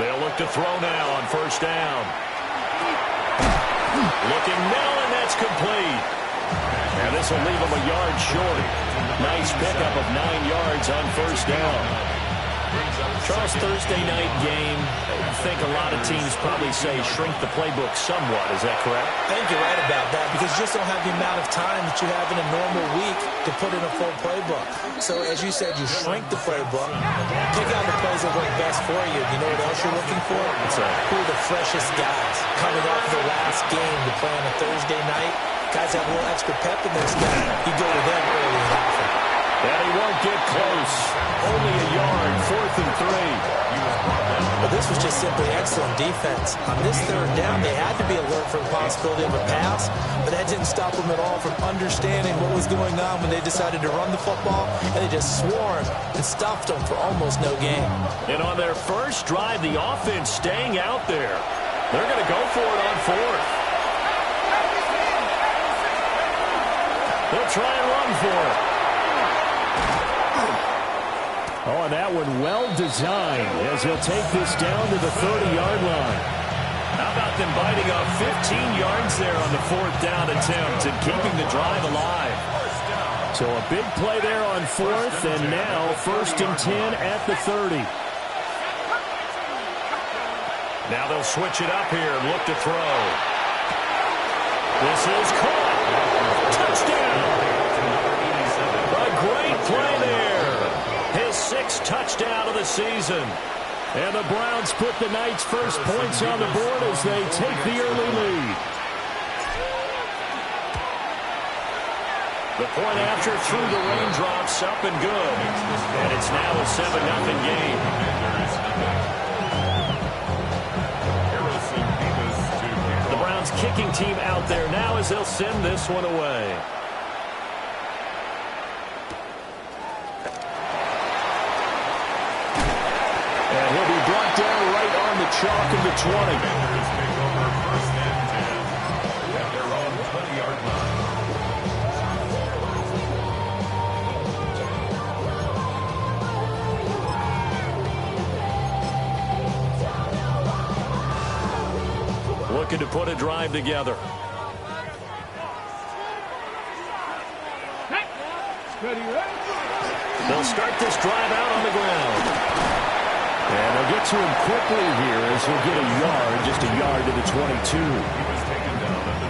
They'll look to throw now on first down. Looking now, and that's complete. And this will leave him a yard short. Nice pickup of 9 yards on first down. Charles, Thursday night game, I think a lot of teams probably say shrink the playbook somewhat. Is that correct? I think you're right about that because you just don't have the amount of time that you have in a normal week to put in a full playbook. So, as you said, you shrink the playbook, pick out the plays that work best for you. You know what else you're looking for? Who are the freshest guys coming off the last game to play on a Thursday night? Guys have a little extra pep in their step. You go to them early and often. And he won't get close. Only a yard, 4th and 3. But this was just simply excellent defense. On this third down, they had to be alert for the possibility of a pass, but that didn't stop them at all from understanding what was going on when they decided to run the football, and they just swarmed and stuffed them for almost no gain. And on their first drive, the offense staying out there. They're going to go for it on 4th. They'll try and run for it. Oh, and that one well-designed as he'll take this down to the 30-yard line. How about them biting off 15 yards there on the 4th down attempt and keeping the drive alive? So a big play there on 4th, and now 1st and 10 at the 30. Now they'll switch it up here and look to throw. This is caught. Touchdown. A great play there. His 6th touchdown of the season. And the Browns put the Knights' first points on the board as they take the early lead. The point after through the raindrops, up and good. And it's now a 7-0 game. The Browns kicking team out there now as they'll send this one away. And he'll be brought down right on the chalk of the 20. Looking to put a drive together. They'll start this drive out on the ground. And they'll get to him quickly here as he'll get a yard, just a yard to the 22.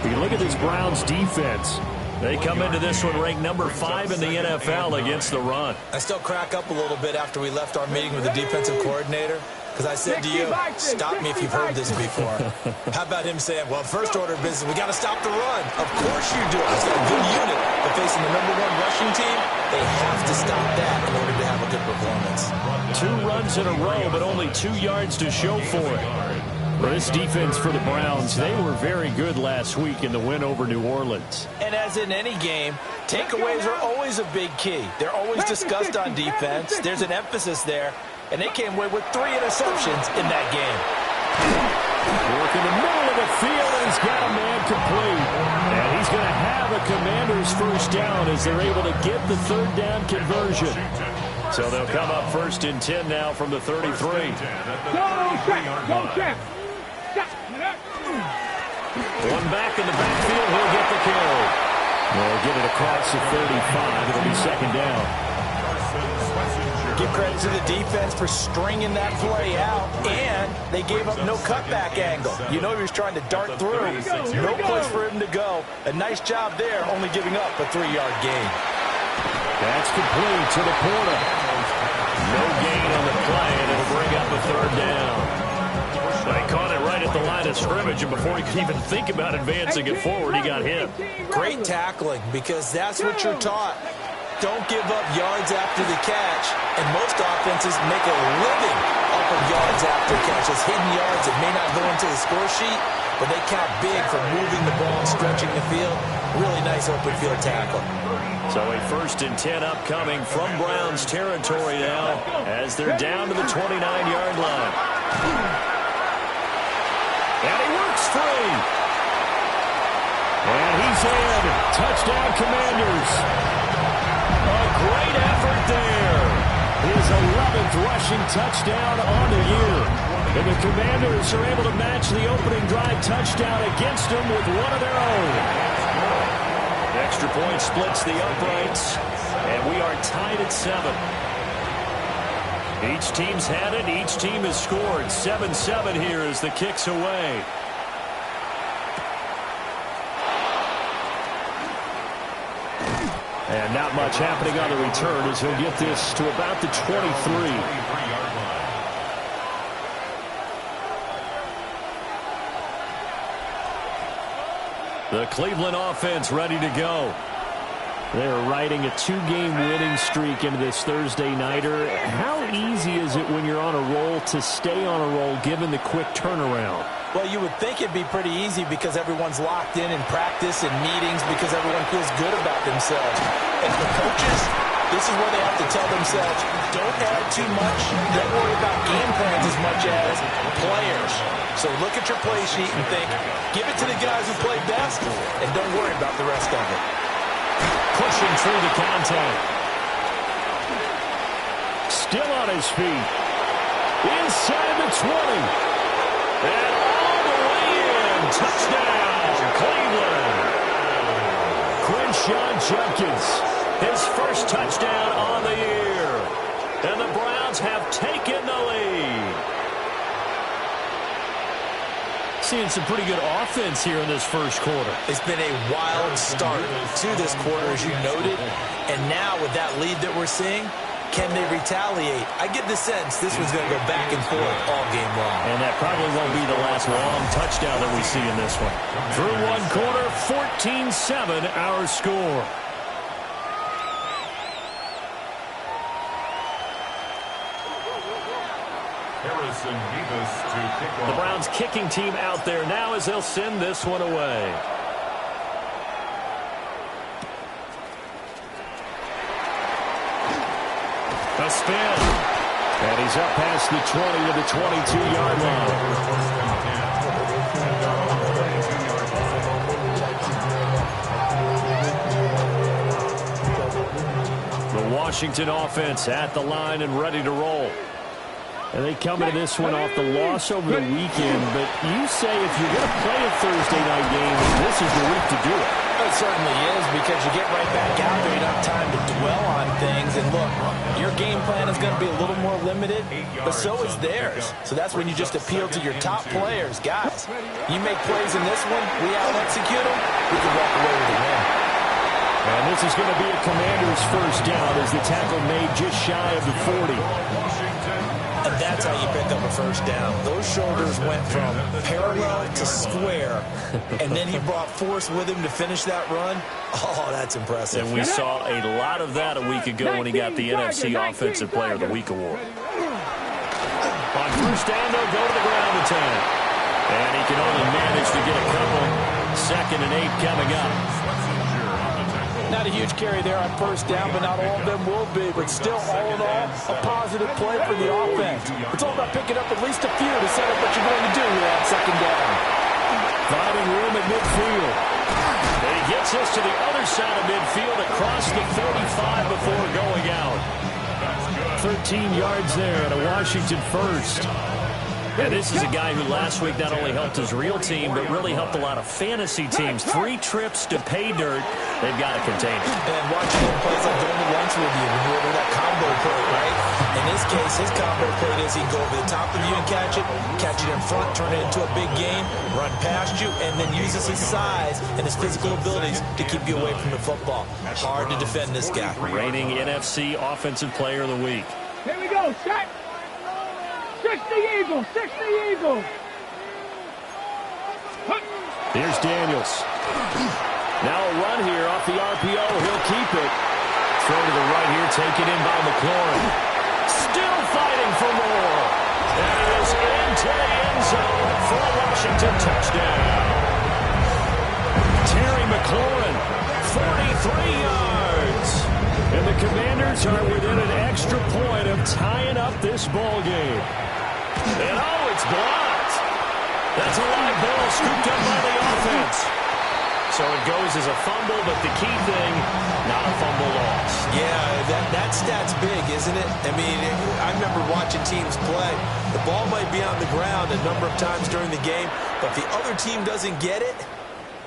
You can look at this Browns defense. They come into this one ranked number 5 in the NFL against the run. I still crack up a little bit after we left our meeting with the defensive coordinator. Because I said to you, stop me if you've heard this before. How about him saying, well, first order of business, we got to stop the run. Of course you do. It's got a good unit. But facing the number 1 rushing team, they have to stop that in order to have a good performance. 2 runs in a row, but only 2 yards to show for it. For this defense for the Browns, they were very good last week in the win over New Orleans. And as in any game, takeaways are always a big key. They're always discussed on defense. There's an emphasis there. And they came away with 3 interceptions in that game. Work in the middle of the field, and he's got a man complete. And he's going to have a Commander's first down as they're able to get the 3rd down conversion. So they'll come up 1st and 10 now from the 33. One back in the backfield, he'll get the carry. They'll get it across the 35. It'll be 2nd down. Give credit to the defense for stringing that play out, and they gave up no cutback angle. You know he was trying to dart through. No place for him to go. A nice job there, only giving up a 3-yard gain. That's complete to the Porter. No gain on the play, and it'll bring up a 3rd down. They caught it right at the line of scrimmage, and before he could even think about advancing it forward, he got hit. Great tackling, because that's what you're taught. Don't give up yards after the catch, and most offenses make a living off of yards after catches, hidden yards that may not go into the score sheet, but they count big for moving the ball and stretching the field. Really nice open field tackle. So a 1st and 10 upcoming from Browns territory now as they're down to the 29-yard line. And he works free. And he's in. Touchdown, Commanders. A great effort there. His 11th rushing touchdown on the year. And the Commanders are able to match the opening drive touchdown against them with one of their own. Extra point splits the uprights, and we are tied at 7. Each team's had it. Each team has scored. 7-7 here as the kick's away. And not much happening on the return as he'll get this to about the 23. The Cleveland offense ready to go. They're riding a 2-game winning streak into this Thursday nighter. How easy is it when you're on a roll to stay on a roll given the quick turnaround? Well, you would think it'd be pretty easy because everyone's locked in practice and meetings because everyone feels good about themselves. And for coaches, this is where they have to tell themselves, don't add too much, don't worry about game plans as much as players. So look at your play sheet and think, give it to the guys who play best, and don't worry about the rest of it. Pushing through the contact. Still on his feet. Inside the 20. And all the way in. Touchdown, Cleveland. Quinshon Judkins, his first touchdown on the year. And the Browns have taken the lead. Seeing some pretty good offense here in this first quarter. It's been a wild start to this quarter, as you noted. And now with that lead that we're seeing, can they retaliate? I get the sense this one's going to go back and forth all game long. And that probably won't be the last long touchdown that we see in this one. Through one quarter, 14-7 our score. The Browns kicking team out there now as they'll send this one away. A spin. And he's up past the 20 to the 22-yard line. The Washington offense at the line and ready to roll. And they come into this one off the loss over the weekend. But you say if you're going to play a Thursday night game, this is the week to do it. It certainly is, because you get right back out there. You don't have time to dwell on things. And look, your game plan is going to be a little more limited, but so is theirs. So that's when you just appeal to your top players. Guys, you make plays in this one, we out-execute them, we can walk away with a win. And this is going to be a Commander's first down as the tackle made just shy of the 40. And that's how you pick up a first down. Those shoulders went from parallel to square, and then he brought force with him to finish that run. Oh, that's impressive. And we saw a lot of that a week ago when he got the NFC Offensive Player of the Week award. On first down, they'll go to the ground attack. And he can only manage to get a couple. 2nd and 8 coming up. Not a huge carry there on first down, but not all of them will be. But still, all in all, a positive play for the offense. It's all about picking up at least a few to set up what you're going to do here on 2nd down. Finding room at midfield. And he gets us to the other side of midfield across the 45 before going out. 13 yards there and a Washington first. And this is a guy who last week not only helped his real team, but really helped a lot of fantasy teams. 3 trips to pay dirt. They've got to contain it. And watching him plays like going to lunch with you when you order that combo plate, right? In this case, his combo plate is he can go over the top of you and catch it in front, turn it into a big game, run past you, and then uses his size and his physical abilities to keep you away from the football. Hard to defend this guy. Reigning NFC Offensive Player of the Week. Here we go, set. 60 Eagles, 60 Eagles. Here's Daniels. Now a run here off the RPO. He'll keep it. Throw to the right here, taken in by McLaurin. Still fighting for more. And it is into the end zone for a Washington touchdown. Terry McLaurin, 43 yards. And the Commanders are within an extra point of tying up this ball game. And oh, it's blocked. That's a live ball scooped up by the offense. So it goes as a fumble, but the key thing, not a fumble loss. Yeah, that stat's big, isn't it? I mean, I remember watching teams play. The ball might be on the ground a number of times during the game, but if the other team doesn't get it,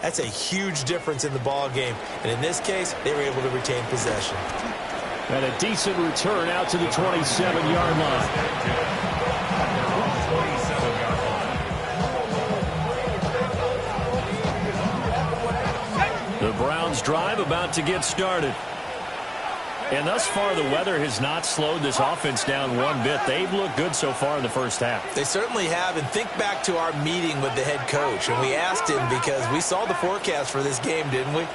that's a huge difference in the ball game. And in this case, they were able to retain possession. And a decent return out to the 27-yard line. The Browns drive about to get started. And thus far, the weather has not slowed this offense down one bit. They've looked good so far in the first half. They certainly have. And think back to our meeting with the head coach. And we asked him, because we saw the forecast for this game, didn't we?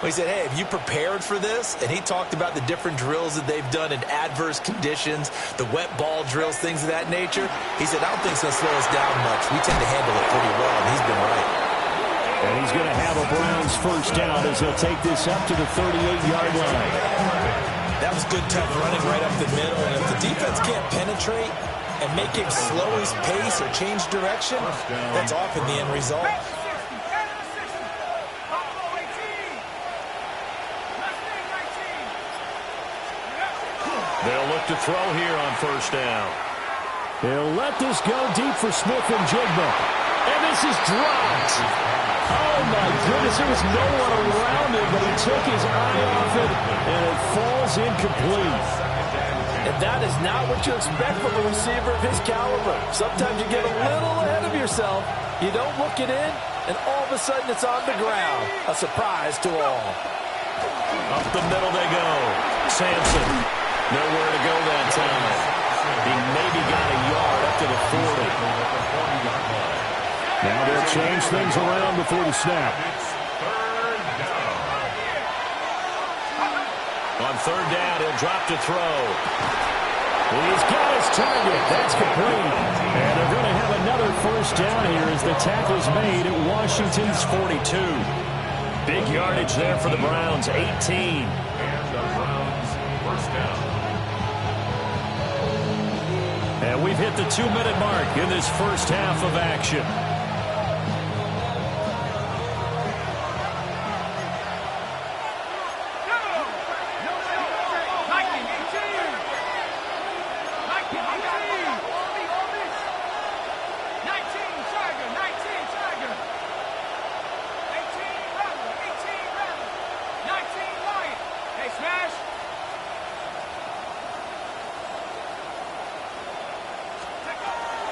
We said, hey, have you prepared for this? And he talked about the different drills that they've done in adverse conditions, the wet ball drills, things of that nature. He said, I don't think it's going to slow us down much. We tend to handle it pretty well, and he's been right. And he's going to have a Browns first down as he'll take this up to the 38-yard line. That was good, tough running right up the middle. And if the defense can't penetrate and make him slow his pace or change direction, that's often the end result. They'll look to throw here on first down. They'll let this go deep for Smith and Jigba. And this is dropped. Oh, my goodness. There was no one around him, but he took his eye off it, and it falls incomplete. And that is not what you expect from a receiver of his caliber. Sometimes you get a little ahead of yourself. You don't look it in, and all of a sudden it's on the ground. A surprise to all. Up the middle they go. Sampson. Nowhere to go that time. He maybe got a yard up to the 40. Now they'll change things around before the snap. On third down, he'll drop to throw. He's got his target. That's complete. And they're going to have another first down here as the tackle's made at Washington's 42. Big yardage there for the Browns, 18. And the Browns first down. And we've hit the 2-minute mark in this first half of action.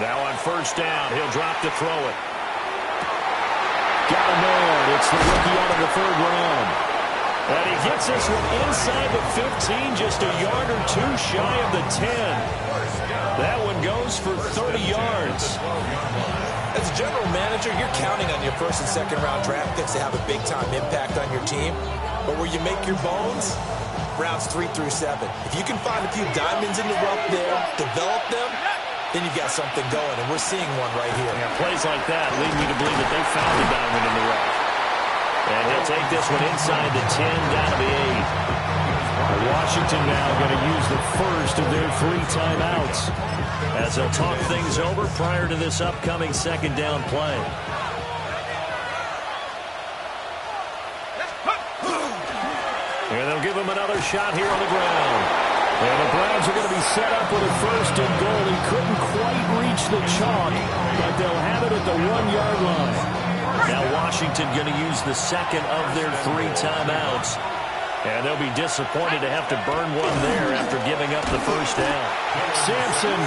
Now on first down, he'll drop to throw it. Got a man. It's the rookie out of the third round. And he gets this one inside the 15, just a yard or two shy of the 10. That one goes for 30 yards. As a general manager, you're counting on your first and second round draft picks to have a big-time impact on your team. But where you make your bones, rounds 3 through 7. If you can find a few diamonds in the rough there, develop them, then you've got something going, and we're seeing one right here. Yeah, plays like that lead me to believe that they found a diamond in the rough. And he'll take this one inside the 10, down to the 8. Washington now going to use the first of their 3 timeouts as they'll talk things over prior to this upcoming second down play. And they'll give him another shot here on the ground. And the Browns are going to be set up with a first and goal. He couldn't quite reach the chalk, but they'll have it at the 1-yard line. Now Washington going to use the second of their 3 timeouts. And they'll be disappointed to have to burn one there after giving up the first down. Sampson.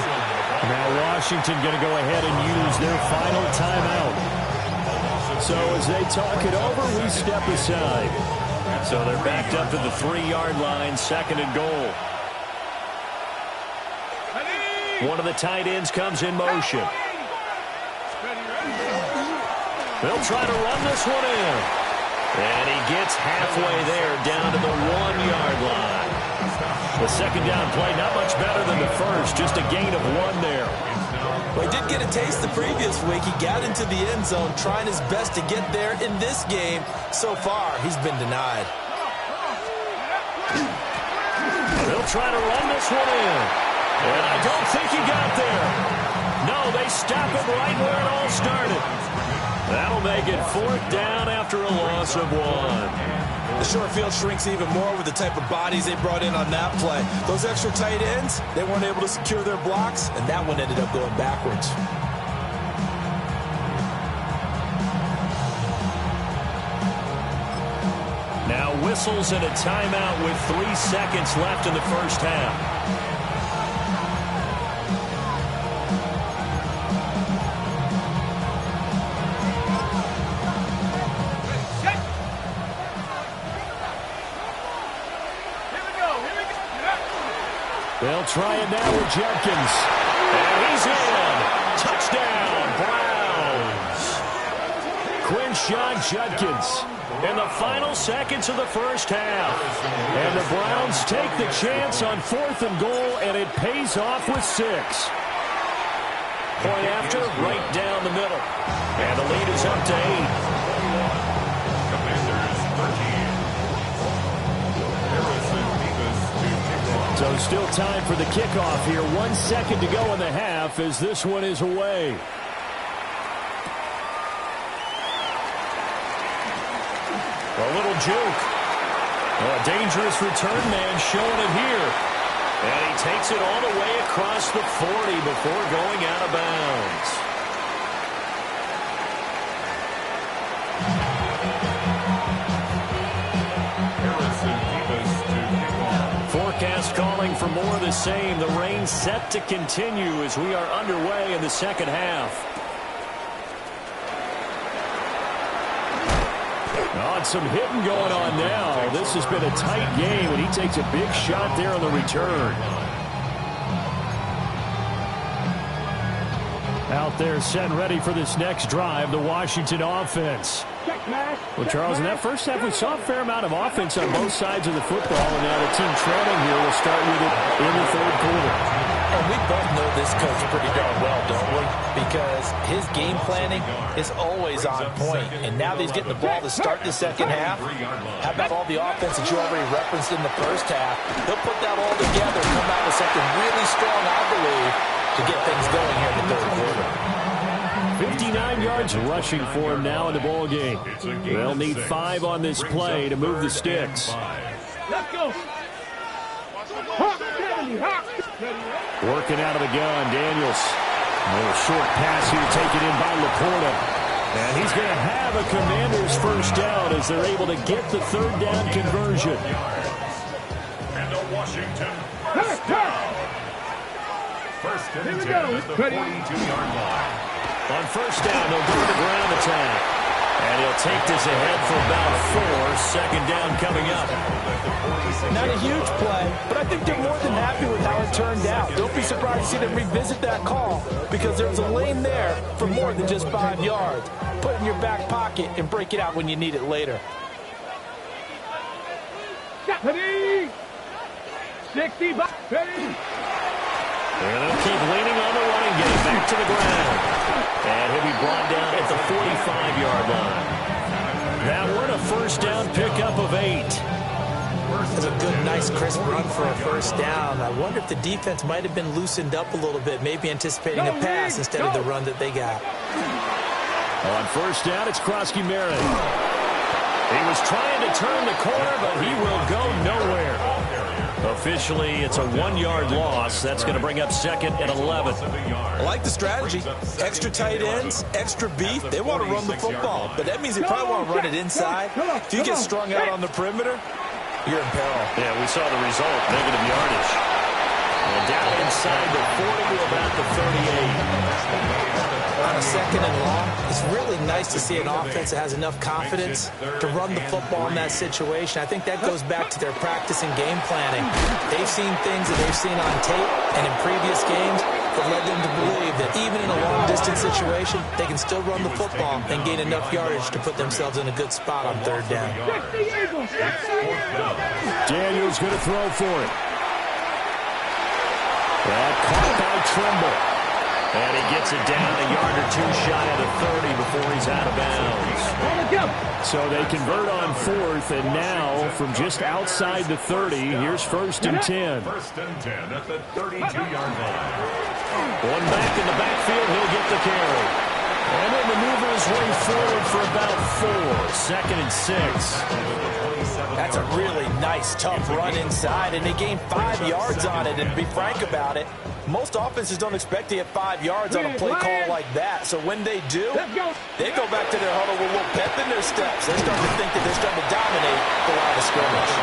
Now Washington going to go ahead and use their final timeout. So as they talk it over, we step aside. So they're backed up to the 3-yard line, second and goal. One of the tight ends comes in motion. They'll try to run this one in. And he gets halfway there, down to the 1-yard line. The second down play, not much better than the first, just a gain of 1 there. Well, he did get a taste the previous week. He got into the end zone, trying his best to get there in this game. So far, he's been denied. They'll try to run this one in. And I don't think he got there. No, they stop him right where it all started. That'll make it 4th down after a loss of 1. The short field shrinks even more with the type of bodies they brought in on that play. Those extra tight ends, they weren't able to secure their blocks, and that one ended up going backwards. Now whistles and a timeout with 3 seconds left in the first half. They'll try it now with Judkins. And he's in. Touchdown, Browns. Quinshon Judkins in the final seconds of the first half. And the Browns take the chance on 4th and goal, and it pays off with 6. Point after, right down the middle. And the lead is up to 8. So still time for the kickoff here. 1 second to go in the half as this one is away. A little juke. A dangerous return man showing it here. And he takes it all the way across the 40 before going out of bounds. Forecast calling for more of the same. The rain set to continue as we are underway in the second half. Oh, some hitting going on now. This has been a tight game, and he takes a big shot there on the return. Out there set and ready for this next drive, the Washington offense. Well, Charles, in that first half, we saw a fair amount of offense on both sides of the football, and now the team trailing here will start with it in the third quarter. And we both know this coach pretty darn well, don't we? Because his game planning is always on point. And now that he's getting the ball to start the second half, how about all the offense that you already referenced in the first half? He'll put that all together and come out with something really strong, I believe, to get things going here in the third quarter. 59 yards rushing for him now in the ball game. They'll need 5 on this play to move the sticks. Let's go. Working out of the gun, Daniels. A little short pass here taken in by Laporta. And he's going to have a Commanders first down as they're able to get the third down conversion. And a Washington first down. First and 10 at the 42-yard line. On first down, they'll go to the ground attack. And he'll take this ahead for about 4. Second down coming up. Not a huge play, but I think they're more than happy with how it turned out. Don't be surprised to see them revisit that call because there's a lane there for more than just 5 yards. Put it in your back pocket and break it out when you need it later. 60, ready. And they'll keep leaning on the running game back to the ground. And he'll be brought down at the 45-yard line. That one a first down pickup of 8. That's a good, nice, crisp run for a first down. I wonder if the defense might have been loosened up a little bit, maybe anticipating a pass instead of the run that they got. On first down, it's Krosky Merritt. He was trying to turn the corner, but he will go nowhere. Officially, it's a 1-yard loss. That's going to bring up second and 11. I like the strategy. Extra tight ends, extra beef. They want to run the football, but that means they probably want to run it inside. If you get strung out on the perimeter, you're in peril. Yeah, we saw the result, negative yardage. And down inside the 40 to about the 38. On a second and long, it's really nice to see an offense that has enough confidence to run the football in that situation. I think that goes back to their practice and game planning. They've seen things that they've seen on tape and in previous games that led them to believe that even in a long-distance situation, they can still run the football and gain enough yardage to put themselves in a good spot on third down. Daniels going to throw for it. That caught by Trimble. And he gets it down a yard or 2 shy of the 30 before he's out of bounds. So they convert on 4th, and now from just outside the 30, here's first and 10. First and 10 at the 32-yard line. One back in the backfield, he'll get the carry. And he'll maneuver his way forward for about 4. 2nd and 6. That's a really nice, tough run inside, and they gained 5 yards on it. And to be frank about it, most offenses don't expect to get 5 yards on a play call like that. So when they do, they go back to their huddle with a little pep in their steps. They're starting to think that they're starting to dominate the line of scrimmage.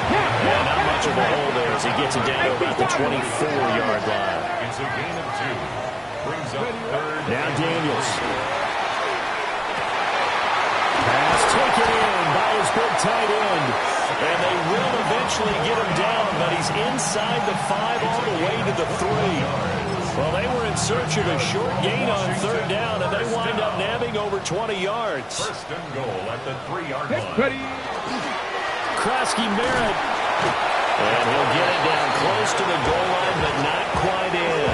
Yeah, not much of a hole there as he gets it down to about the 24-yard line. It's a gain of 2. Brings up 3rd. Now Daniels. Pass taken in by his big tight end. And they will eventually get him down, but he's inside the 5 all the way to the 3. Well, they were in search of a short gain on 3rd down, and they wind up nabbing over 20 yards. 1st and goal at the 3-yard line. Krosky Merritt. And he'll get it down close to the goal line, but not quite in.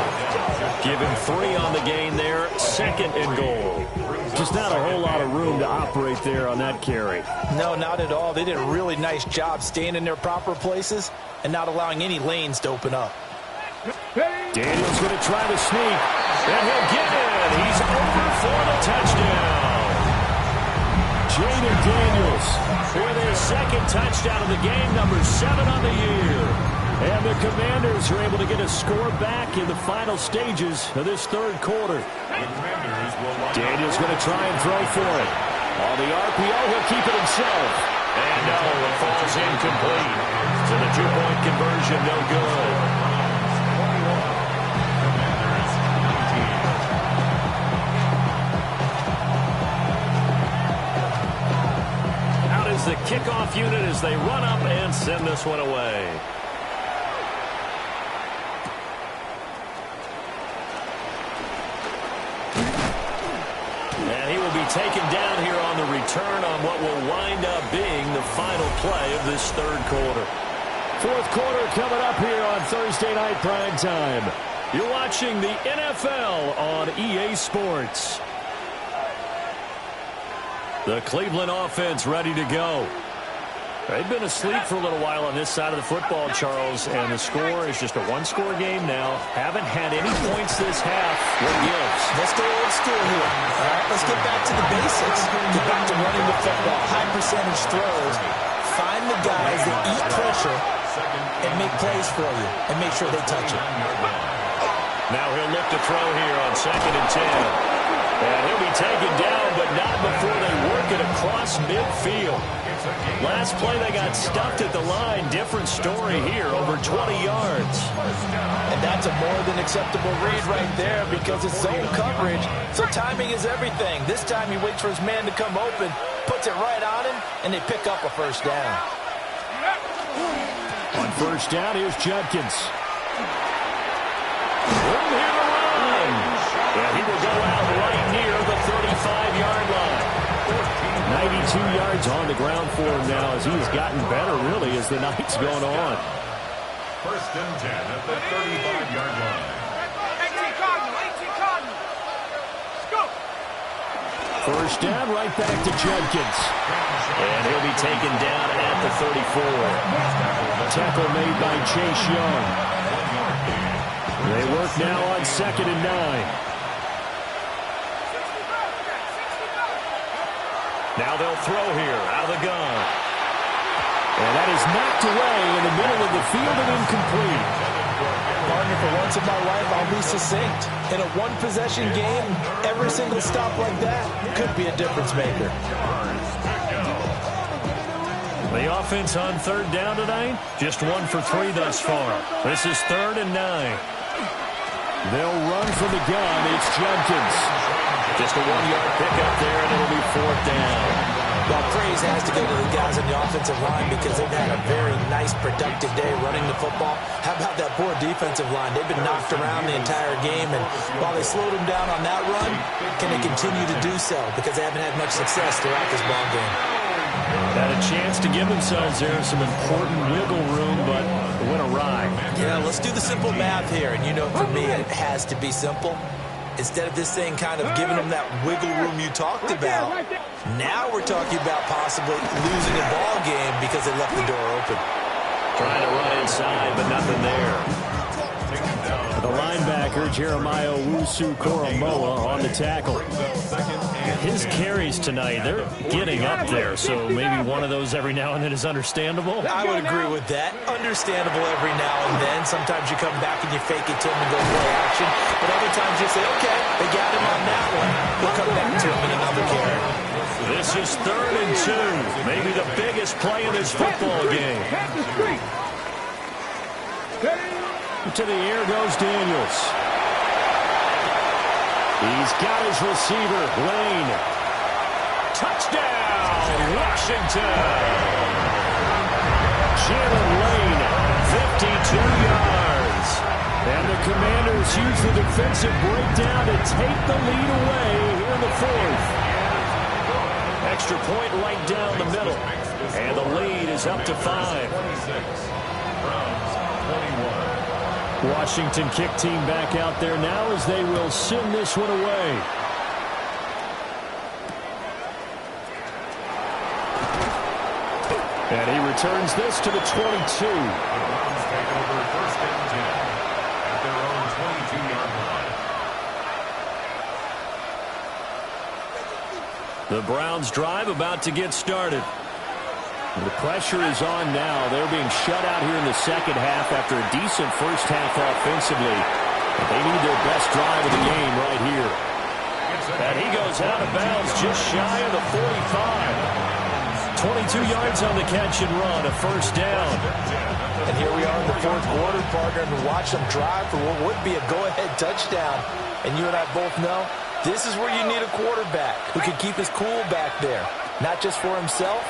Give him 3 on the gain there. 2nd and goal. Just not a whole lot of room to operate there on that carry. No, not at all. They did a really nice job staying in their proper places and not allowing any lanes to open up. Daniels going to try to sneak, and he'll get it. He's over for the touchdown. Jaden Daniels with his 2nd touchdown of the game, number 7 on the year. And the Commanders are able to get a score back in the final stages of this 3rd quarter. Daniels going to try and throw for it. On the RPO, he'll keep it himself. And no, it falls incomplete. So the 2-point conversion, no good. Out is the kickoff unit as they run up and send this one away. Taken down here on the return on what will wind up being the final play of this 3rd quarter. 4th quarter coming up here on Thursday Night Prime Time. You're watching the NFL on EA Sports. The Cleveland offense ready to go. They've been asleep for a little while on this side of the football, Charles, and the score is just a 1-score game now. Haven't had any points this half. What gives? Let's go old school here. All right, let's get back to the basics. Get back to running the football. High percentage throws. Find the guys that eat pressure and make plays for you and make sure they touch it. Now he'll look to throw here on 2nd and 10. And he'll be taken down, but not before they work it across midfield. Last play, they got stuffed at the line. Different story here, over 20 yards. And that's a more than acceptable read right there because it's zone coverage, so timing is everything. This time he waits for his man to come open, puts it right on him, and they pick up a 1st down. On 1st down, here's Judkins. Room here to run. And he will go out right near the 35-yard line. 92 yards on the ground for him now as he's gotten better, really, as the night's gone on. 1st and 10 at the 35-yard line. 18 Cardinal. Let's go. 1st down, right back to Judkins. And he'll be taken down at the 34. Tackle made by Chase Young. They work now on 2nd and 9. Now they'll throw here out of the gun. And that is knocked away in the middle of the field and incomplete. Partner, for once in my life, I'll be succinct. In a 1-possession game, every single stop like that could be a difference maker. The offense on 3rd down tonight, just 1 for 3 thus far. This is 3rd and 9. They'll run from the gun. It's Judkins. Just a 1-yard pickup there, and it'll be 4th down. Well, praise has to go to the guys on the offensive line because they've had a very nice, productive day running the football. How about that poor defensive line? They've been knocked around the entire game, and while they slowed them down on that run, can they continue to do so? Because they haven't had much success throughout this ball game. Had a chance to give themselves there some important wiggle room, but it went awry. Yeah, let's do the simple math here, and you know for me it has to be simple. Instead of this thing kind of giving them that wiggle room you talked about, now we're talking about possibly losing a ball game because they left the door open. Trying to run inside, but nothing there. The linebacker, Jeremiah Owusu-Koramoah, on the tackle. His carries tonight, they're getting up there, so maybe one of those every now and then is understandable. I would agree with that. Understandable every now and then. Sometimes you come back and you fake it to him and go play action. But other times you say, okay, they got him on that one. We'll come back to him in another carry. This is 3rd and 2. Maybe the biggest play in this football game. To the air goes Daniels. He's got his receiver, Lane. Touchdown, Washington. Jalen Lane, 52 yards. And the Commanders use the defensive breakdown to take the lead away here in the 4th. Extra point right down the middle. And the lead is up to 5. Washington kick team back out there now as they will send this one away. And he returns this to the 22. The Browns take over 1st and 10 at their own 22-yard line. The Browns drive about to get started. The pressure is on now. They're being shut out here in the second half after a decent first half offensively. But they need their best drive of the game right here. And he goes out of bounds just shy of the 45. 22 yards on the catch and run, a first down. And here we are in the 4th quarter, partner, and watch them drive for what would be a go-ahead touchdown. And you and I both know this is where you need a quarterback who can keep his cool back there. Not just for himself,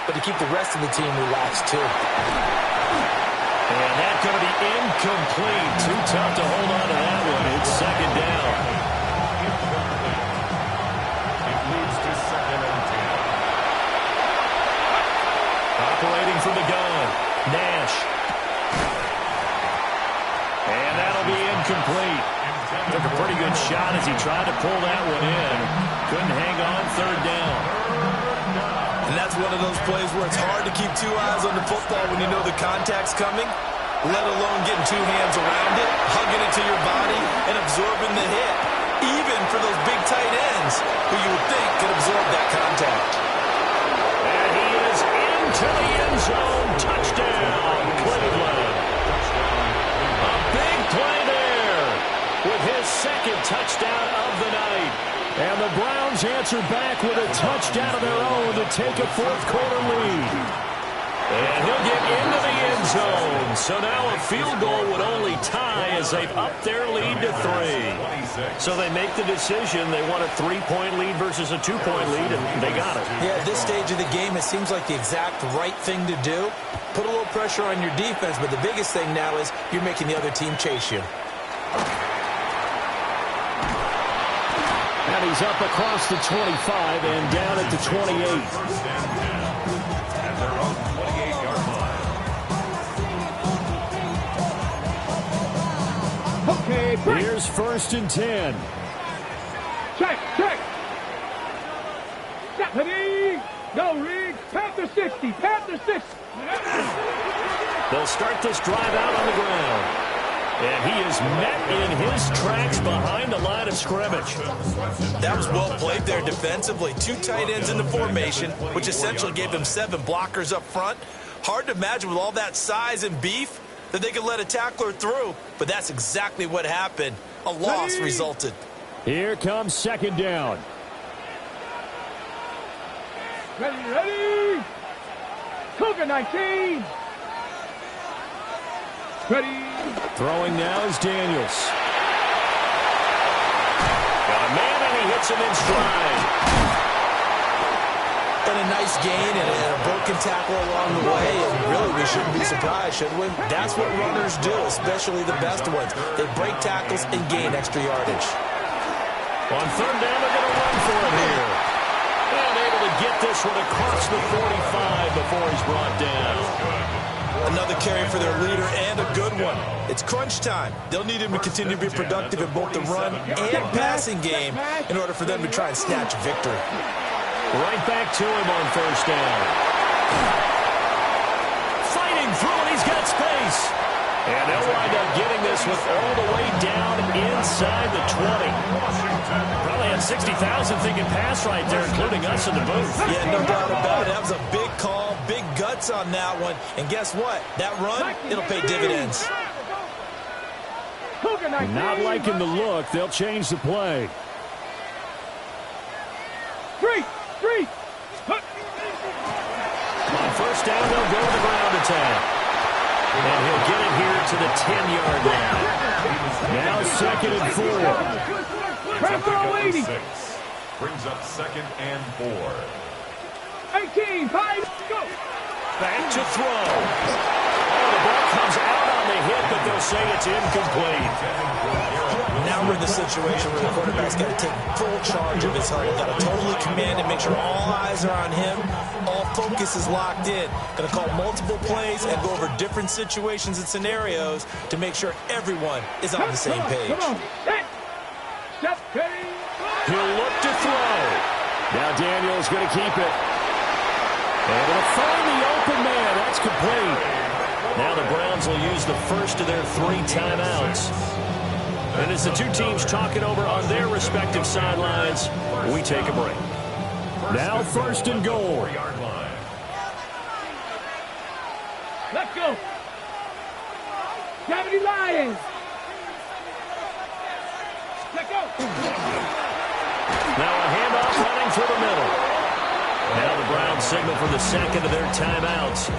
but to keep the rest of the team relaxed, too. And that's going to be incomplete. Too tough to hold on to that one. It's 2nd down. It leads to 2nd and 10. Operating from the gun, Nash. And that'll be incomplete. Took a pretty good shot as he tried to pull that one in. Couldn't hang on, 3rd down. And that's one of those plays where it's hard to keep 2 eyes on the football when you know the contact's coming, let alone getting 2 hands around it, hugging it to your body, and absorbing the hit, even for those big tight ends who you would think could absorb that contact. And he is into the end zone. Touchdown, Cleveland. A big play there with his 2nd touchdown of the night. And the Browns answer back with a touchdown of their own to take a 4th quarter lead. And he'll get into the end zone. So now a field goal would only tie as they've upped their lead to 3. So they make the decision. They want a 3-point lead versus a 2-point lead, and they got it. Yeah, at this stage of the game, it seems like the exact right thing to do. Put a little pressure on your defense, but the biggest thing now is you're making the other team chase you. And he's up across the 25 and down at the 28. 1st and 10 at their own 28-yard line. Okay, break. Here's 1st and 10. Check. Stephanie. Go, Riggs. Panther 60. They'll start this drive out on the ground. And he is met in his tracks behind the line of scrimmage. That was well played there defensively. 2 tight ends in the formation, which essentially gave them 7 blockers up front. Hard to imagine with all that size and beef that they could let a tackler through, but that's exactly what happened. A loss resulted. Here comes 2nd down. Ready. Cougar 19. Ready. Throwing now is Daniels. Got a man, and he hits him in stride. And a nice gain and a broken tackle along the way. And really, we shouldn't be surprised, should we? That's what runners do, especially the best ones. They break tackles and gain extra yardage. On 3rd down, they're going to run for it here. And able to get this one across the 45 before he's brought down. Another carry for their leader and a good one. It's crunch time. They'll need him to continue to be productive in both the run and passing game in order for them to try and snatch a victory. Right back to him on 1st down. Fighting through, and he's got space. And they'll wind up getting this one all the way down inside the 20. Probably had 60,000 thinking pass right there, including us in the booth. Yeah, no doubt about it. That was a big call, big guts on that one. And guess what? That run, it'll pay dividends. Not liking the look. They'll change the play. On first down, they'll go to the ground attack. And he'll get it here to the 10-yard line. Now 2nd and 4. Brings up 2nd and 4. 18, 5, go. Back to throw. Oh, the ball comes out on the hit, but they'll say it's incomplete. Now we're in the situation where the quarterback's got to take full charge of his huddle. Got to totally command and make sure all eyes are on him. All focus is locked in. Going to call multiple plays and go over different situations and scenarios to make sure everyone is on the same page. He'll look to throw. Now Daniel's going to keep it. And they'll find the open man. That's complete. Now the Browns will use the first of their 3 timeouts. And as the two teams talk it over on their respective sidelines, we take a break. Now 1st and goal. Let's go. 70 Lions. Let's go. Now a handoff running through the middle. Now the Browns signal for the 2nd of their timeouts.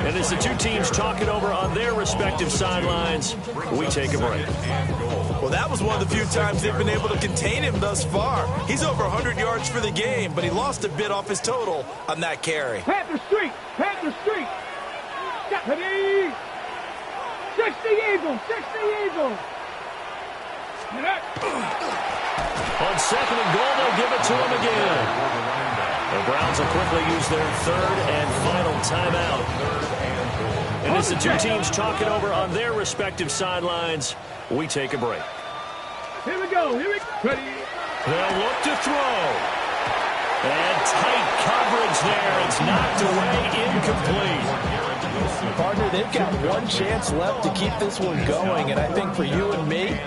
And as the two teams talk it over on their respective sidelines, we take a break. Well, that was one of the few times they've been able to contain him thus far. He's over 100 yards for the game, but he lost a bit off his total on that carry. Panther Street. 60 Eagles. On 2nd and goal, they'll give it to him again. The Browns will quickly use their 3rd and final timeout. And as the two teams talk it over on their respective sidelines, we take a break. Here we go. Ready. They'll look to throw. And tight coverage there. It's knocked away, incomplete. Partner, they've got one chance left to keep this one going, and I think for you and me,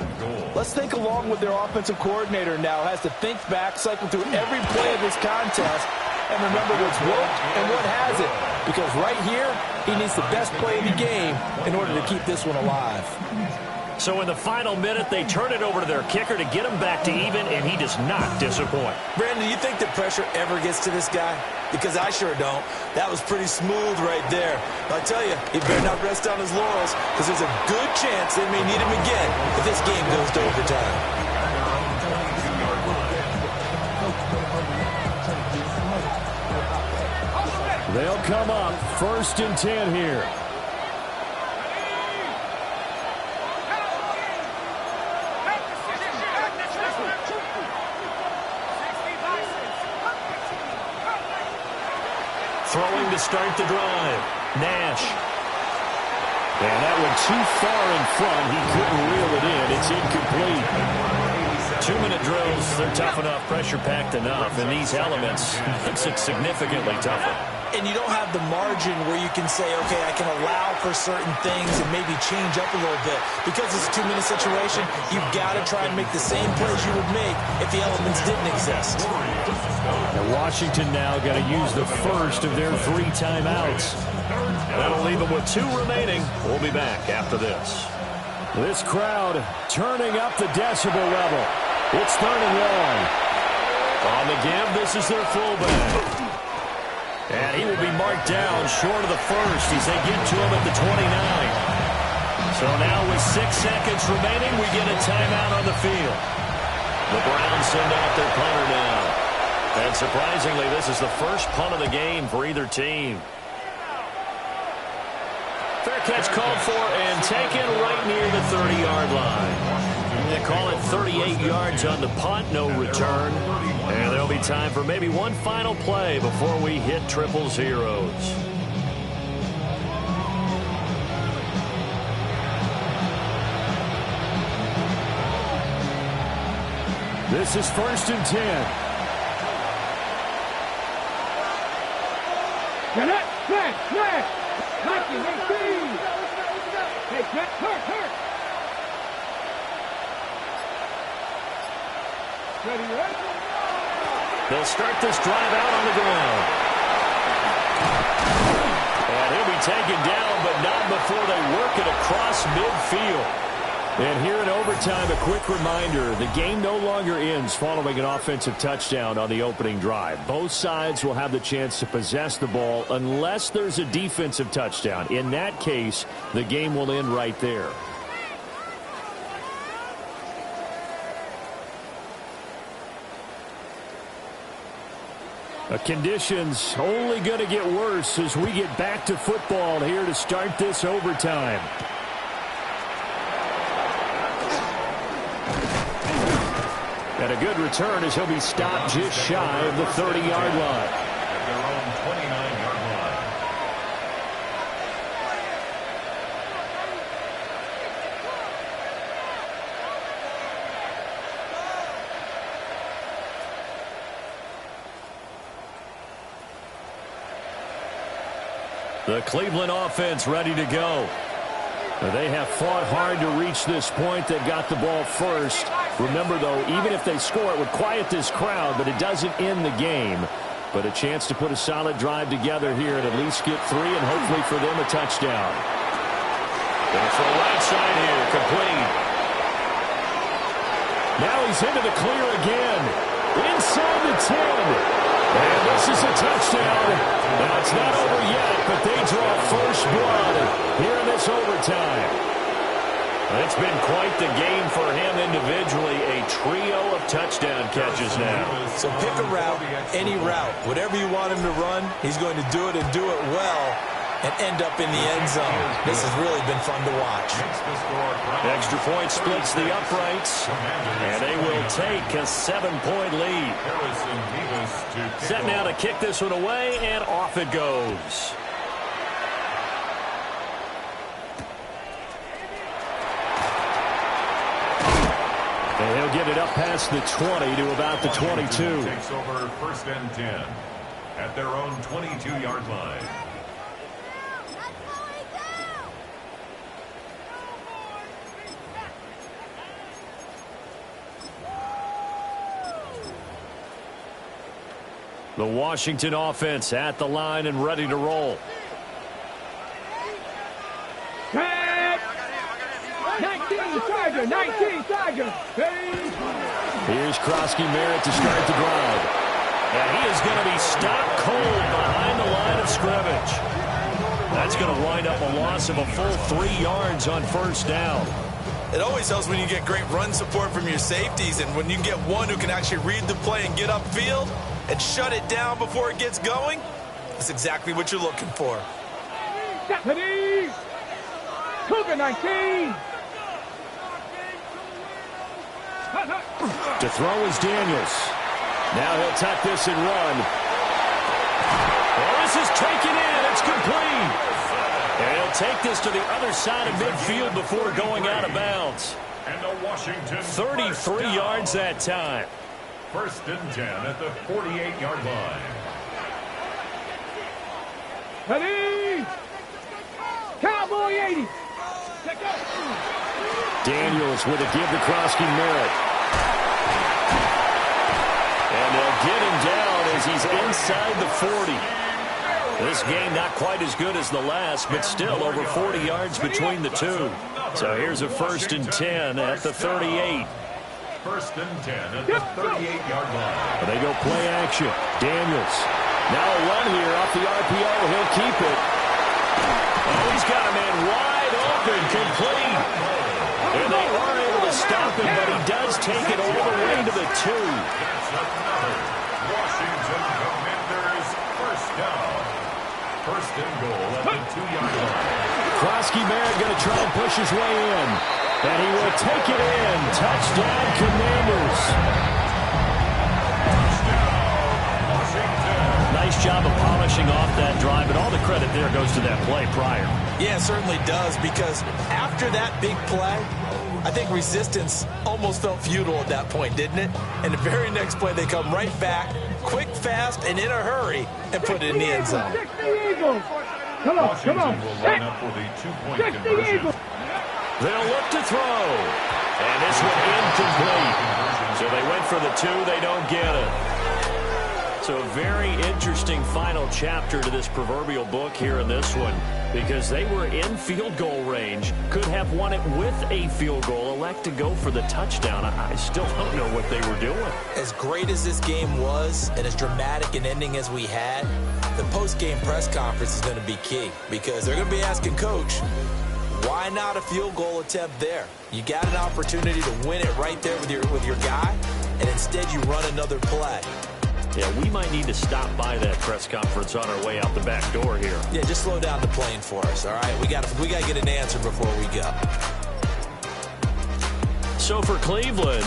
let's think along with their offensive coordinator now. Has to think back, cycle through every play of this contest, and remember what's worked and what hasn't. Because right here, he needs the best play of the game in order to keep this one alive. So in the final minute, they turn it over to their kicker to get him back to even, and he does not disappoint. Brandon, do you think that pressure ever gets to this guy? Because I sure don't. That was pretty smooth right there. But I tell you, he better not rest on his laurels, because there's a good chance they may need him again if this game goes to overtime. They'll come up 1st and 10 here. Throwing to start the drive. Nash. And that went too far in front. He couldn't reel it in. It's incomplete. 2-minute drills, they're tough enough, pressure-packed enough. And these elements makes it significantly tougher. And you don't have the margin where you can say, okay, I can allow for certain things and maybe change up a little bit. Because it's a 2-minute situation, you've got to try and make the same plays you would make if the elements didn't exist. And Washington now got to use the first of their 3 timeouts. That'll leave them with 2 remaining. We'll be back after this. This crowd turning up the decibel level. It's 3rd and long. On the give, this is their fullback. And he will be marked down short of the first as they get to him at the 29. So now with 6 seconds remaining, we get a timeout on the field. The Browns send out their punter now. And surprisingly, this is the first punt of the game for either team. Fair catch called for and taken right near the 30-yard line. They call it 38 yards on the punt, no return. And there'll be time for maybe one final play before we hit triple zeros. This is 1st and 10. Flag. 18. They'll start this drive out on the ground. And he'll be taken down, but not before they work it across midfield. And here in overtime, a quick reminder, the game no longer ends following an offensive touchdown on the opening drive. Both sides will have the chance to possess the ball unless there's a defensive touchdown. In that case, the game will end right there. Conditions only going to get worse as we get back to football here to start this overtime. And a good return as he'll be stopped just shy of the 30-yard line. At their own 29-yard line. The Cleveland offense ready to go. They have fought hard to reach this point. They got the ball first. Remember, though, even if they score, it would quiet this crowd, but it doesn't end the game. But a chance to put a solid drive together here and at least get 3 and hopefully for them a touchdown. Going for a right side here, complete. Now he's into the clear again. Inside the 10. And this is a touchdown. Now it's not over yet, but they draw first blood here in this overtime. It's been quite the game for him individually. A trio of touchdown catches now. So pick a route, any route. Whatever you want him to run, he's going to do it and do it well and end up in the end zone. This has really been fun to watch. Extra point splits the uprights, and they will take a 7-point lead. Set now to kick this one away, and off it goes. And he'll get it up past the 20 to about the 22. Takes over 1st and 10 at their own 22-yard line. The Washington offense at the line and ready to roll. 19 Tiger. Here's Krosky Merritt to start the drive. And he is going to be stopped cold behind the line of scrimmage. That's going to wind up a loss of a full 3 yards on first down. It always helps when you get great run support from your safeties, and when you get one who can actually read the play and get upfield and shut it down before it gets going, that's exactly what you're looking for. Deputy! Cougar 19! To throw is Daniels. Now he'll tuck this and run. Well, this is taken in. It's complete. And he'll take this to the other side of midfield before going out of bounds. And the Washington 33 yards that time. 1st and 10 at the 48-yard line. Ready! Cowboy 80! Daniels with a give to Krosky Merritt. And they'll get him down as he's inside the 40. This game not quite as good as the last, but still over 40 yards between the two. So here's a 1st and 10 at the 38. 1st and 10 at the 38-yard line. They go play action. Daniels. Now a run here off the RPO. He'll keep it. Oh, he's got a man wide open, complete. And they are able to stop him, but he does take it all the way to the 2. That's another Washington Commanders 1st down. 1st and goal at the 2-yard line. Krosky Merritt going to try and push his way in. And he will take it in. Touchdown, Commanders. Nice job of polishing off that drive, and all the credit there goes to that play prior. Yeah, it certainly does, because after that big play, I think resistance almost felt futile at that point, didn't it? And the very next play, they come right back, quick, fast, and in a hurry, and put it in the end zone. Come on, Washington come on. will line up for the 2-point conversion. They'll look to throw. And this one incomplete. So they went for the 2. They don't get it. So a very interesting final chapter to this proverbial book here in this one, because they were in field goal range, could have won it with a field goal, elect to go for the touchdown. I still don't know what they were doing. As great as this game was and as dramatic an ending as we had, the post-game press conference is going to be key, because they're going to be asking Coach, why not a field goal attempt there? You got an opportunity to win it right there with your guy, and instead you run another play. Yeah, we might need to stop by that press conference on our way out the back door here. Yeah, just slow down the plane for us, all right? We got to get an answer before we go. So for Cleveland,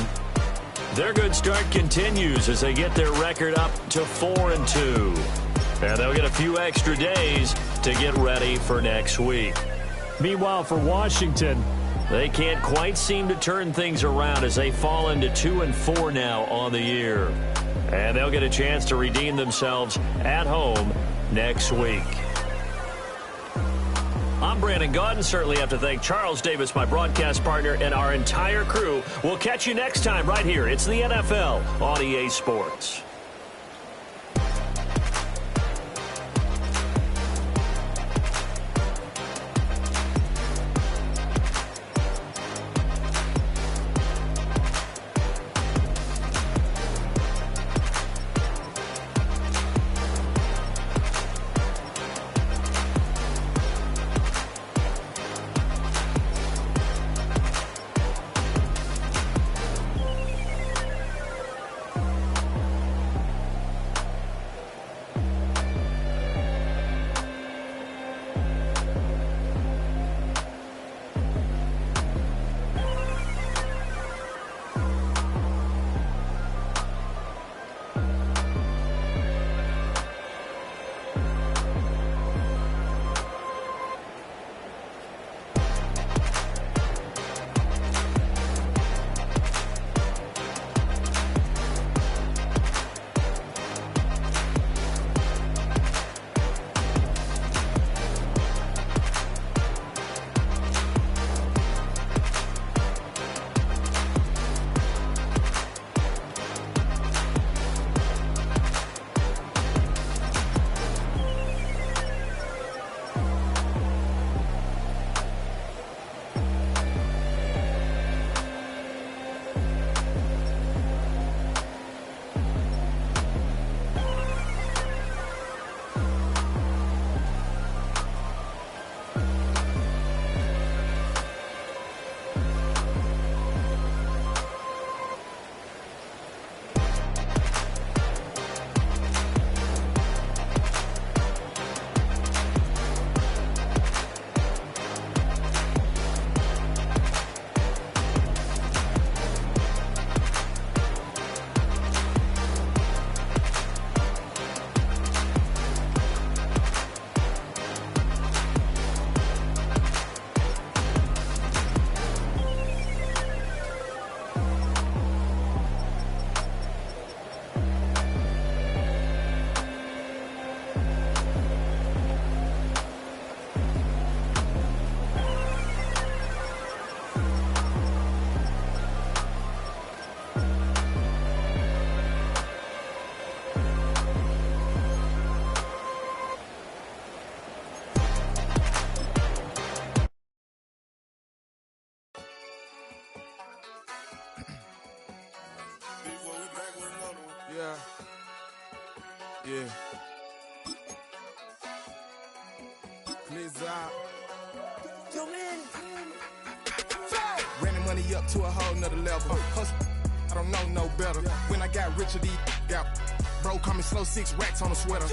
their good start continues as they get their record up to 4-2. And they'll get a few extra days to get ready for next week. Meanwhile, for Washington, they can't quite seem to turn things around as they fall into 2-4 now on the year. And they'll get a chance to redeem themselves at home next week. I'm Brandon Gaudin. Certainly have to thank Charles Davis, my broadcast partner, and our entire crew. We'll catch you next time right here. It's the NFL on EA Sports. Yeah. Please out. Running money up to a whole nother level. Hustle, I don't know no better. When I got richer, these got bro, call me slow, 6 racks on a sweater.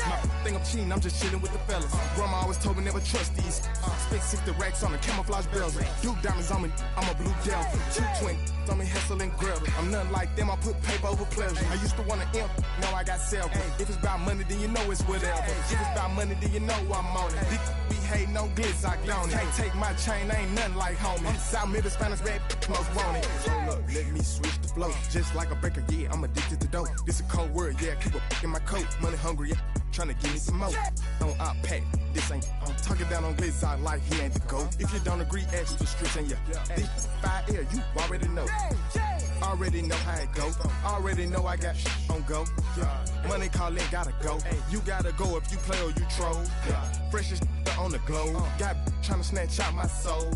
Think I'm cheating, I'm just chilling with the fellas. Grandma always told me never trust these. Spent 60 racks on the camouflage bells. Duke diamonds on me, I'm a blue devil. 220 on me, Hessel and Grub. I'm nothing like them, I put paper over pleasure. I used to want to imp, now I got several. If it's about money, then you know it's whatever. If it's about money, then you know I'm on it. We hate no glitz, I don't. Can't take my chain, ain't nothing like homie. South Middle Spanish bad, most want it. Hold up, let me switch the flow. Just like a breaker, yeah, I'm addicted to dope. This a cold word, yeah, keep a in my coat. Money hungry, yeah. tryna give me some more. On our pack, this ain't talking down on Glizzy like he ain't the GOAT. If you don't agree, ask the streets and this 5L, you already know. Already know how it go. Already know I got on go. Money calling, gotta go. You gotta go if you play or you troll. Freshest on the globe. Got tryna snatch out my soul.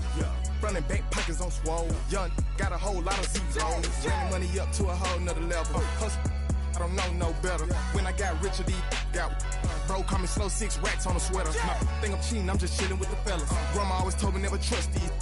Front and back pockets on swole. Young, got a whole lot of zeros. Running money up to a whole nother level. Hustle, I don't know no better. When I got richer, these got bro call me slow 6 racks on a sweater. Now, think I'm cheating, I'm just chilling with the fellas. Grandma always told me never trust these.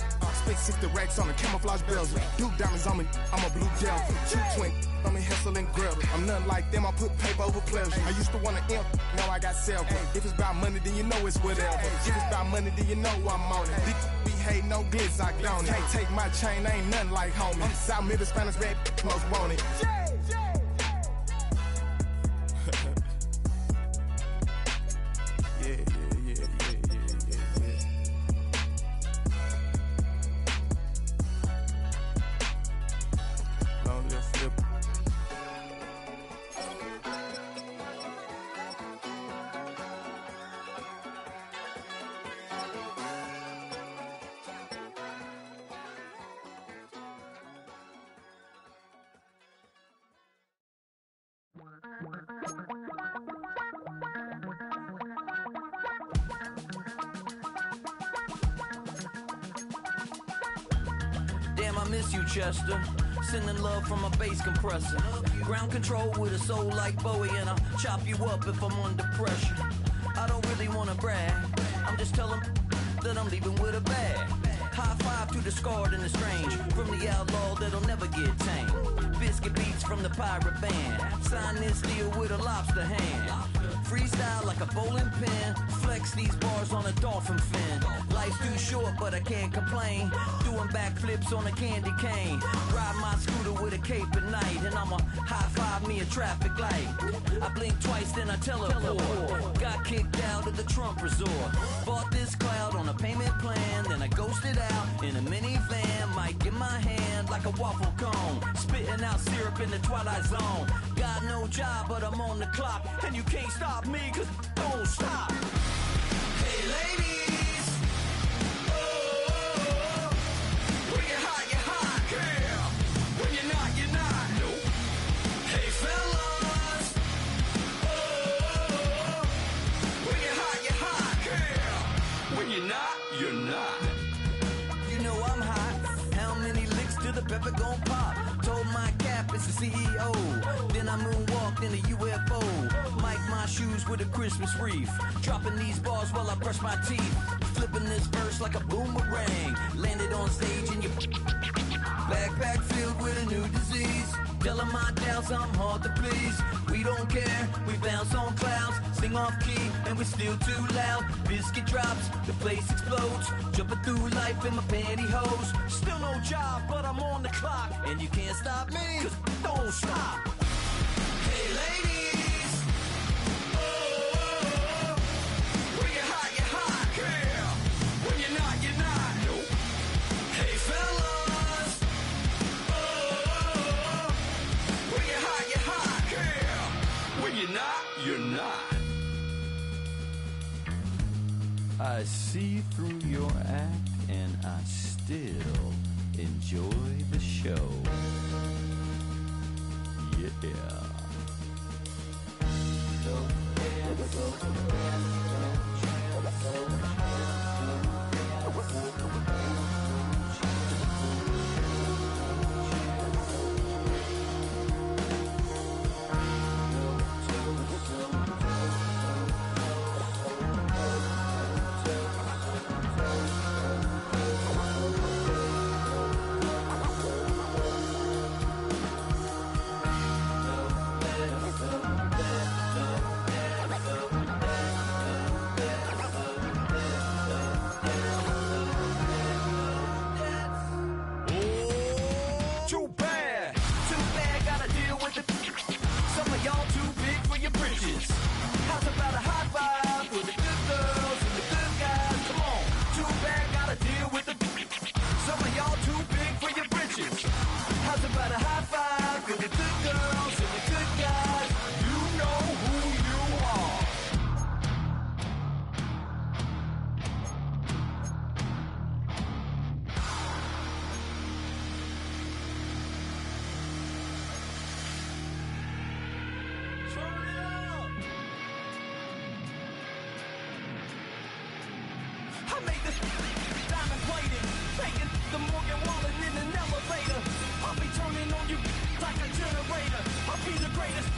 Spent 60 racks on the camouflage bells. Duke diamonds on me, I'm a blue gel. 220 on me, Hessel and Gretel. I'm nothing like them, I put paper over pleasure. I used to want to imp, now I got several. If it's about money, then you know it's whatever. If it's about money, then you know I'm on it. We hate no glitz, I don't. Can't take my chain, ain't nothing like homie. South Middle Spanish red, most want it. Damn, I miss you, Chester. Sending love from a bass compressor. Ground control with a soul like Bowie, and I'll chop you up if I'm under pressure. I don't really wanna brag, I'm just telling that I'm leaving with a bag. High five to the scarred and the strange, from the outlaw that'll never get tamed. Biscuit beats from the pirate band, sign this deal with a lobster hand. Freestyle like a bowling pin, flex these bars on a dolphin fin. Life's too short, but I can't complain. Doing backflips on a candy cane. Ride my scooter with a cape at night, and I'ma high five me a traffic light. I blink twice, then I teleport. Got kicked out of the Trump resort. Bought this cloud on a payment plan, then I ghosted out in a minivan. Might get my hand like a waffle cone, spitting out syrup in the twilight zone. Got no job, but I'm on the clock, and you can't stop me, cause don't stop. Hey ladies, oh, when you're hot, yeah. When you're not, nope. Hey fellas, oh, when you're hot, yeah. When you're not. You know I'm hot. How many licks till the pepper gon' pop? Told my cap it's the CEO. Then I moonwalked in a UFO. Mic my shoes with a Christmas wreath. Dropping these bars while I brush my teeth. Flipping this verse like a boomerang. Landed on stage in your backpack filled with a new disease. Telling my doubts I'm hard to please. We don't care, we bounce on clouds. Sing off key and we're still too loud. Biscuit drops, the place explodes. Jumping through life in my pantyhose. Still no job, but I'm on the clock. And you can't stop me, cause don't stop. Hey ladies, oh, when you're hot, yeah. When you're not, nope. Hey fellas, oh, when you're hot, yeah. When you're not. I see through your act and I still enjoy the show. Yeah. taking the Morgan Wallen in an elevator. I'll be turning on you like a generator. I'll be the greatest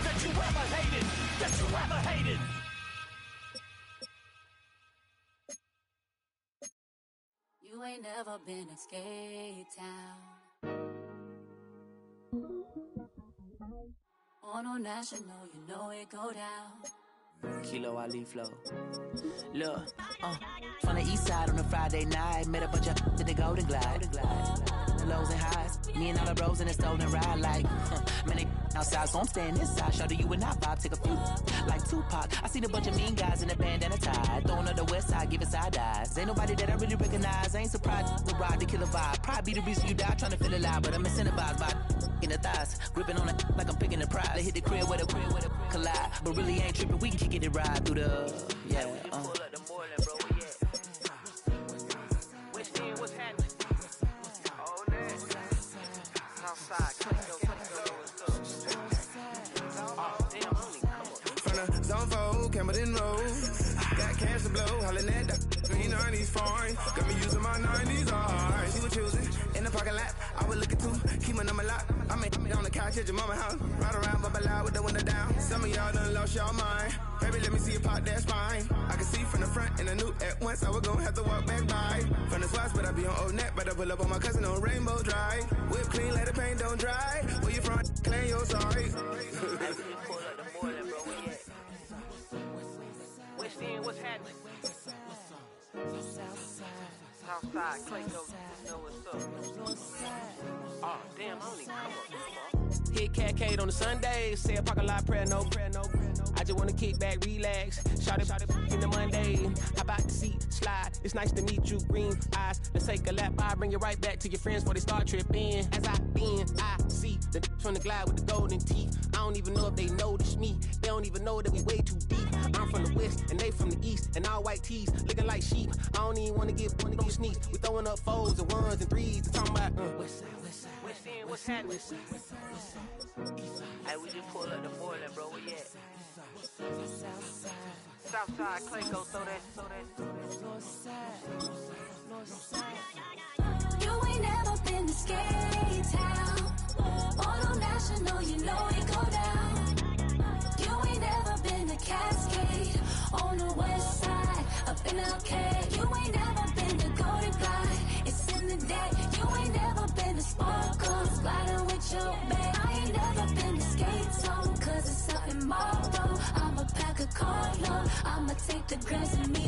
that you ever hated, that you ever hated. You ain't never been in Skate Town. On a national, you know it go down. Kilo Ali Flow. Look, from the east side on a Friday night, met a bunch of to the Golden Glide. The lows and highs, me and all the bros in the stolen ride like, man, they outside, so I'm staying inside. Show to you and I vibe, take a few like Tupac. I seen a bunch of mean guys in a bandana tie, throwing up the west side, giving side eyes. Ain't nobody that I really recognize. I ain't surprised to ride the killer vibe. Probably be the reason you die trying to feel alive, but I'm incentivized by in the thighs, gripping on it like I'm picking the prize. They hit the crib with a collide, but really ain't tripping. We can kick it ride through the Pull up the Moreland, bro. West End, what's happening? All that. Southside, from the zone 4, Campbellton Road. Got cash to blow, hollering at the green 90s foreign. Got me using my 90s, alright. She was choosing in the parking lot. I was looking too, keep my number locked. I'm on the couch at your mama house. Ride around, bubble loud with the window down. Some of y'all done lost y'all mind. Baby, let me see you pop, that's fine. I can see from the front and I knew at once I was gonna have to walk back by. From the spots, but I be on Old Neck. But I pull up on my cousin on Rainbow Drive. Whip clean, let the paint don't dry. Where you from? Claim your sorry. West End, what's happening? Southside, Clayco, know what's up. Oh, damn, I don't even come up. Hit Catcade on the Sundays, say a parking lot prayer, no prayer, no prayer. I just wanna kick back, relax, shout it in the Monday. How about the seat slide? It's nice to meet you, green eyes. Let's take a lap by, bring it right back to your friends before they start tripping. As I bend, I see the from the glide with the golden teeth. I don't even know if they notice me. They don't even know that we way too deep. I'm from the west and they from the east, and all white tees looking like sheep. I don't even wanna get no sneak. We throwing up fours and ones and threes and talking about West End, what's happening? Hey, we just pulled up the Moreland, bro. Where you at? Southside, Clayco, so that. You ain't never been to Skate Town. On a national, you know it go down. You ain't never been to Cascade. On the west side, up in Arcade. You ain't never been to Golden Glide. It's in the day. You ain't never been to Sparkles, gliding with your babe. I ain't never been to Skate Zone, cause it's up in Marlboro. I'ma pack a carload. I'ma take the grams and me